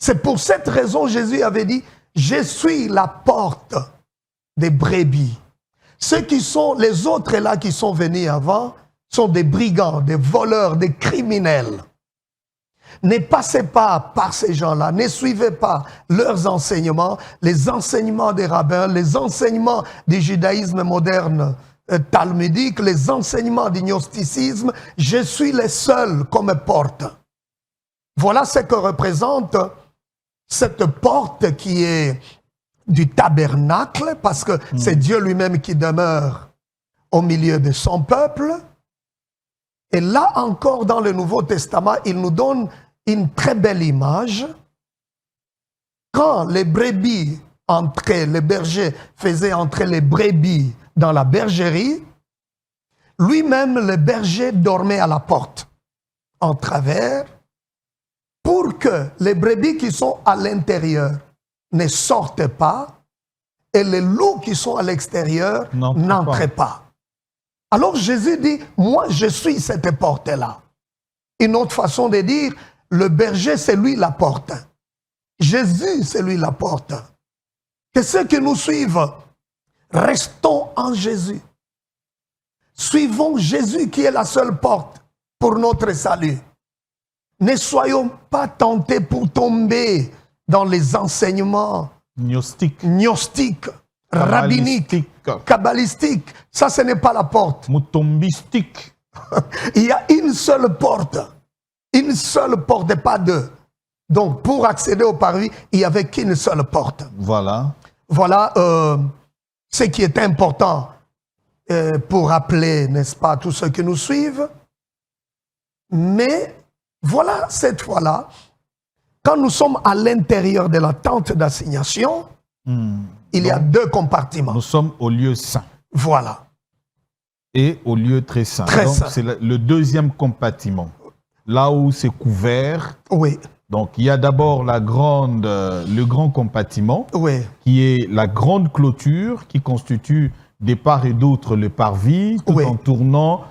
C'est pour cette raison Jésus avait dit, je suis la porte des brebis. Ceux qui sont, les autres là qui sont venus avant, sont des brigands, des voleurs, des criminels. Ne passez pas par ces gens-là, ne suivez pas leurs enseignements, les enseignements des rabbins, les enseignements du judaïsme moderne talmudique, les enseignements du gnosticisme. Je suis les seuls qu'on me porte. Voilà ce que représente cette porte qui est du tabernacle, parce que c'est Dieu lui-même qui demeure au milieu de son peuple. Et là encore, dans le Nouveau Testament, il nous donne une très belle image. Quand les brebis entraient, les bergers faisaient entrer les brebis dans la bergerie, lui-même, le berger dormait à la porte, en travers, pour que les brebis qui sont à l'intérieur ne sortent pas et les loups qui sont à l'extérieur n'entrent pas. Alors Jésus dit, moi je suis cette porte-là. Une autre façon de dire, le berger c'est lui la porte. Jésus c'est lui la porte. Que ceux qui nous suivent, restons en Jésus. Suivons Jésus qui est la seule porte pour notre salut. Ne soyons pas tentés pour tomber dans les enseignements gnostiques, rabbiniques, kabbalistiques. Ça, ce n'est pas la porte. Mutombistique. Il y a une seule porte et pas deux. Donc, pour accéder au paradis, il n'y avait qu'une seule porte. Voilà. Voilà ce qui est important pour rappeler, n'est-ce pas, tous ceux qui nous suivent. Mais voilà, cette fois-là, quand nous sommes à l'intérieur de la tente d'assignation, il y a deux compartiments. Nous sommes au lieu saint. Voilà. Et au lieu très saint. Très Donc, saint. c'est le deuxième compartiment. Là où c'est couvert. Oui. Donc, il y a d'abord le grand compartiment, Oui. qui est la grande clôture qui constitue de part et d'autre le parvis, tout en tournant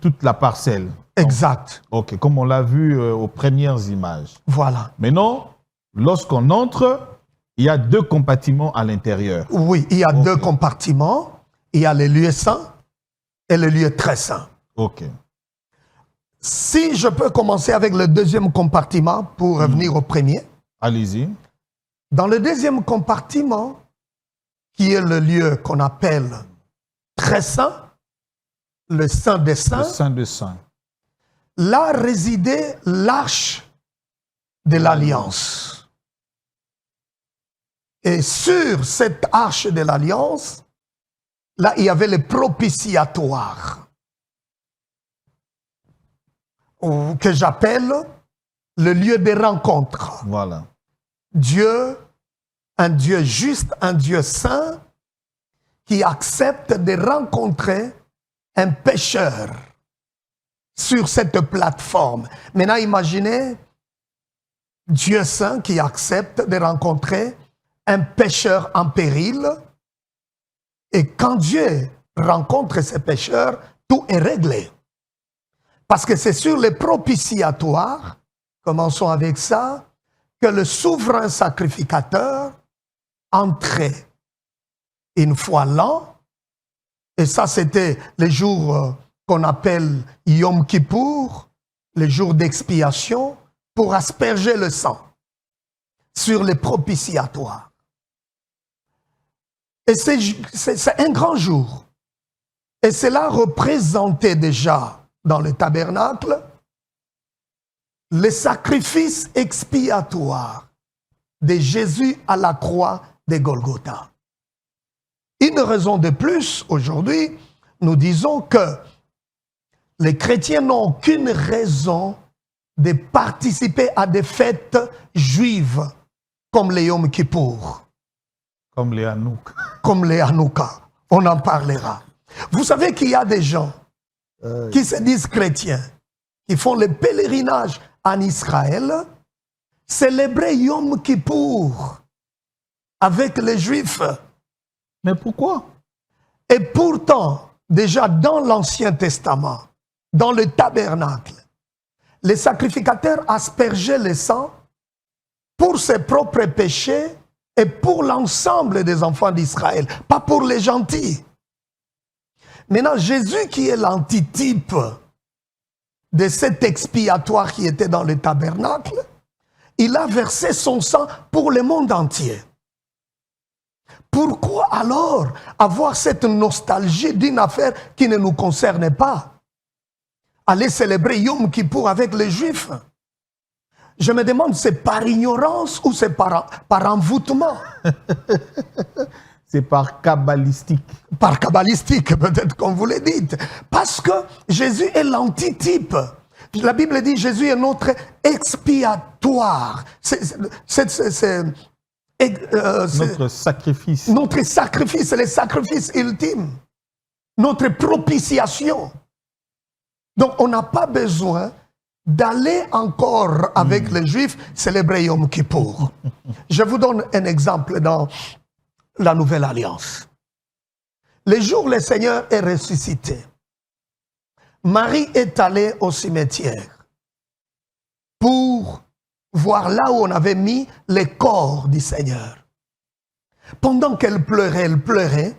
toute la parcelle. Exact. Ok, comme on l'a vu aux premières images. Voilà. Maintenant, lorsqu'on entre, il y a deux compartiments à l'intérieur. Oui, il y a deux compartiments. Il y a le lieu saint et le lieu très saint. Ok. Si je peux commencer avec le deuxième compartiment pour revenir au premier. Allez-y. Dans le deuxième compartiment, qui est le lieu qu'on appelle très saint, le saint des saints. Le saint des saints. Là résidait l'arche de l'alliance. Et sur cette arche de l'alliance, là, il y avait le propitiatoire, que j'appelle le lieu des rencontres. Voilà. Dieu, un Dieu juste, un Dieu saint, qui accepte de rencontrer un pécheur sur cette plateforme. Maintenant, imaginez Dieu saint qui accepte de rencontrer un pécheur en péril. Et quand Dieu rencontre ces pécheurs, tout est réglé. Parce que c'est sur les propitiatoires, commençons avec ça, que le souverain sacrificateur entrait une fois l'an. Et ça, c'était les jours qu'on appelle Yom Kippour, les jours d'expiation, pour asperger le sang sur les propitiatoires. Et c'est un grand jour. Et cela représentait déjà dans le tabernacle les sacrifices expiatoires de Jésus à la croix de Golgotha. Une raison de plus, aujourd'hui, nous disons que les chrétiens n'ont aucune raison de participer à des fêtes juives comme les Yom Kippour. Comme les Hanouk. Comme les Hanouka. On en parlera. Vous savez qu'il y a des gens qui se disent chrétiens, qui font le pèlerinage en Israël, célébrer Yom Kippour avec les Juifs. Mais pourquoi? Et pourtant, déjà dans l'Ancien Testament, dans le tabernacle, les sacrificateurs aspergeaient le sang pour ses propres péchés et pour l'ensemble des enfants d'Israël, pas pour les gentils. Maintenant, Jésus qui est l'antitype de cet expiatoire qui était dans le tabernacle, il a versé son sang pour le monde entier. Pourquoi alors avoir cette nostalgie d'une affaire qui ne nous concerne pas? Aller célébrer Yom Kippour avec les Juifs? Je me demande, c'est par ignorance ou c'est par envoûtement? C'est par kabbalistique. Par kabbalistique, peut-être comme vous le dites. Parce que Jésus est l'antitype. La Bible dit Jésus est notre expiatoire. Notre sacrifice. Notre sacrifice, c'est le sacrifice ultime. Notre propitiation. Donc on n'a pas besoin d'aller encore avec les Juifs célébrer Yom Kippour. Je vous donne un exemple dans la Nouvelle Alliance. Le jour où le Seigneur est ressuscité, Marie est allée au cimetière pour voir là où on avait mis le corps du Seigneur. Pendant qu'elle pleurait,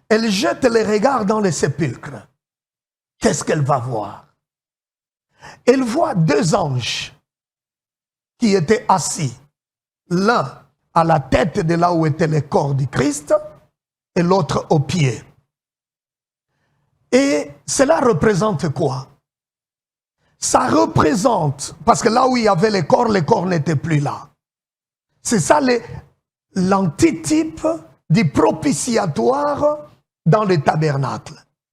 elle jette les regards dans le sépulcre. Qu'est-ce qu'elle va voir? Elle voit deux anges qui étaient assis, l'un à la tête de là où était le corps du Christ et l'autre au pied. Et cela représente quoi? Ça représente, parce que là où il y avait le corps n'était plus là. C'est ça l'antitype du propitiatoire dans le tabernacle.